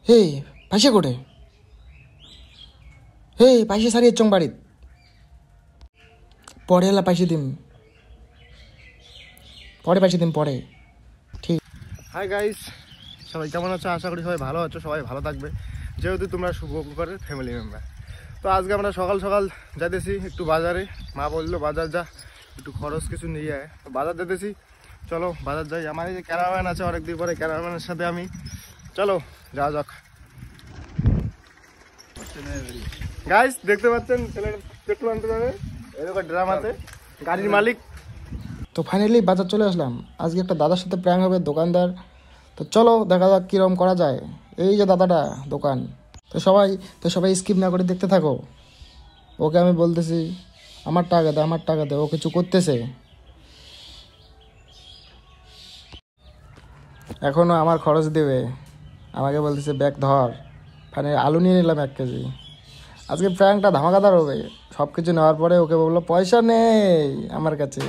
হে পাইছে কোটে হে পাইছে সারিয়ে চং বাড়িত পরে এলা পাইছে দিম পরে ঠিক। হাই গাইস, সবাই কেমন আছো? আশা করি সবাই ভালো আছো, সবাই ভালো থাকবে যেহেতু তোমরা শুভঙ্করের ফ্যামিলি মেম্বার। তো আজকে আমরা সকাল সকাল যাইতেছি একটু বাজারে। মা বললো বাজার যা, একটু খরচ কিছু নিয়ে আয়। তো বাজার যেতেছি, চলো বাজার যাই। আমার এই যে ক্যারাম্যান আছে, অনেকদিন পরে ক্যারাম্যানের সাথে আমি, চলো যাওয়া যাক। গাইস দেখতে পাচ্ছেন ছেলেটা পেট্রোল আনতে যাবে, এরকম ড্রাম আছে, গাড়ির মালিক। তো ফাইনালি বাজার চলে আসলাম। আজকে একটা দাদার সাথে প্র্যাঙ্ক হবে, দোকানদার। তো চলো দেখা যাক কীরকম করা যায়। এই যে দাদাটা দোকান। তো সবাই স্কিপ না করে দেখতে থাকো। ওকে আমি বলতেছি আমার টাকা দে, ও কিছু করতেছে। এখনও আমার খরচ দেবে, আমাকে বলতেছে ব্যাগ ধর। মানে আলু নিয়ে নিলাম 1 কেজি। আজকে প্র্যাঙ্কটা ধামাকাদার হবে। সব কিছু নেওয়ার পরে ওকে বললো পয়সা নেই আমার কাছে,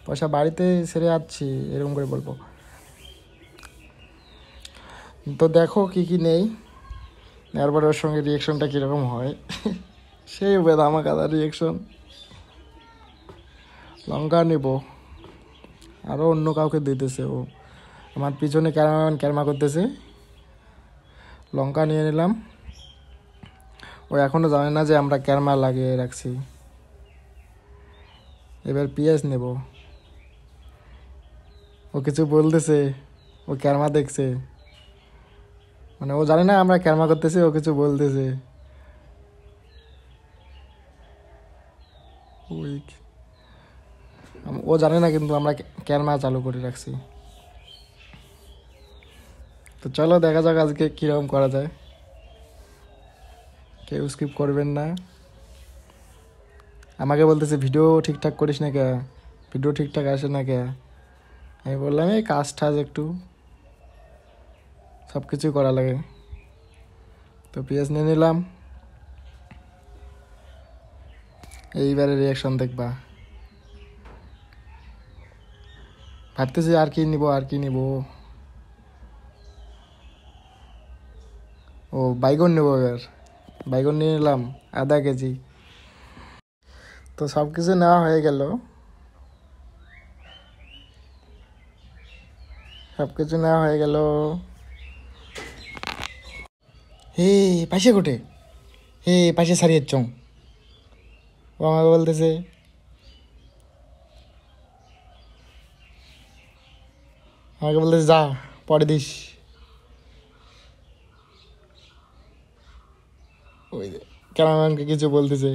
পয়সা বাড়িতে ছেড়ে যাচ্ছি, এরকম করে বলবো। তো দেখো কি কি নেই, এরপরে ওর সঙ্গে রিয়েকশনটা কীরকম হয়। সেই হবে ধামাকাদার রিয়েকশন। লঙ্কা নেব, আরও অন্য কাউকে দিতেছে ও। আমার পিছনে ক্যারমা করতেছে। লঙ্কা নিয়ে নিলাম। ও এখনও জানে না যে আমরা ক্যারমা লাগিয়ে রাখছি। এবার পেঁয়াজ নেব। ও কিছু বলতেছে, ও ক্যারমা দেখছে, মানে ও জানে না আমরা ক্যারমা করতেছি, ও কিছু বলতেছে। ও জানে না কিন্তু আমরা ক্যারমা চালু করে রাখছি। তো চলো দেখা যাক আজকে কীরকম করা যায়। কেউ স্কিপ করবেন না। আমাকে বলতেছে ভিডিও ঠিকঠাক করিস না কে, ভিডিও ঠিকঠাক আসে না কে। আমি বললাম এই কাজ টাজ একটু, সব কিছু করা লাগে। তো পেঁয়াজ নিয়ে নিলাম। এইবারে রিয়াকশন দেখবা। ভাবতেছি আর কি নিব। ও বাইগন নেবো এবার। বাইগন নিয়ে নিলাম 1/2 কেজি। তো সব কিছু নেওয়া হয়ে গেল। হে পাইছে কোটে হে পাইছে সারিয়ে চং। ও আমাকে বলতেছে যা পরে দিস। ওই ক্যামেরাম্যানকে কিছু বলতেছে।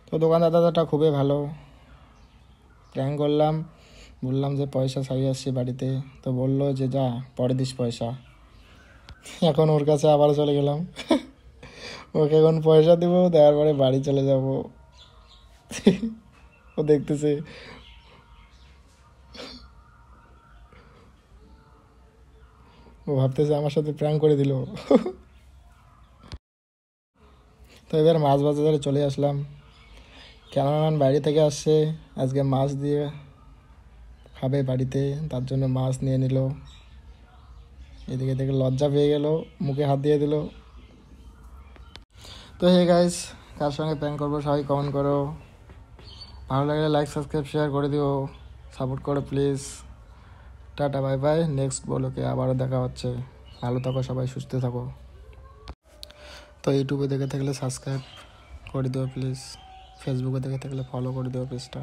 তো দোকানদার দাদাটা খুবই ভালো। প্র্যাঙ্ক করলাম, বললাম যে পয়সা ছাড়িয়ে আসছি বাড়িতে। তো বললো যে যা পরে দিস পয়সা। এখন ওর কাছে আবার চলে গেলাম। ওকে এখন পয়সা দিব, দেওয়ার পরে বাড়ি চলে যাব। ও দেখতেছে, ও ভাবতেছে আমার সাথে প্র্যাঙ্ক করে দিল। তো এবার মাছ বাজারে চলে আসলাম। ক্যামেরাম্যান বাইরে থেকে আসছে, আজকে মাছ দিয়ে খাবে বাড়িতে, তার জন্য মাছ নিয়ে নিল। এদিকে থেকে লজ্জা পেয়ে গেল, মুখে হাত দিয়ে দিল। তো হে গাইস, কার সঙ্গে প্র্যাঙ্ক করবো সবাই কমেন্ট করো। ভালো লাগলে লাইক সাবস্ক্রাইব শেয়ার করে দিও, সাপোর্ট করো please. Tata bye bye, next ব্লগে আবারও দেখা হচ্ছে। ভালো থাকো সবাই, সুস্থ থাকো। তো ইউটিউবে দেখে থাকলে সাবস্ক্রাইব করে দিও প্লিজ, ফেসবুকে দেখে থাকলে ফলো করে দিও পেজটা।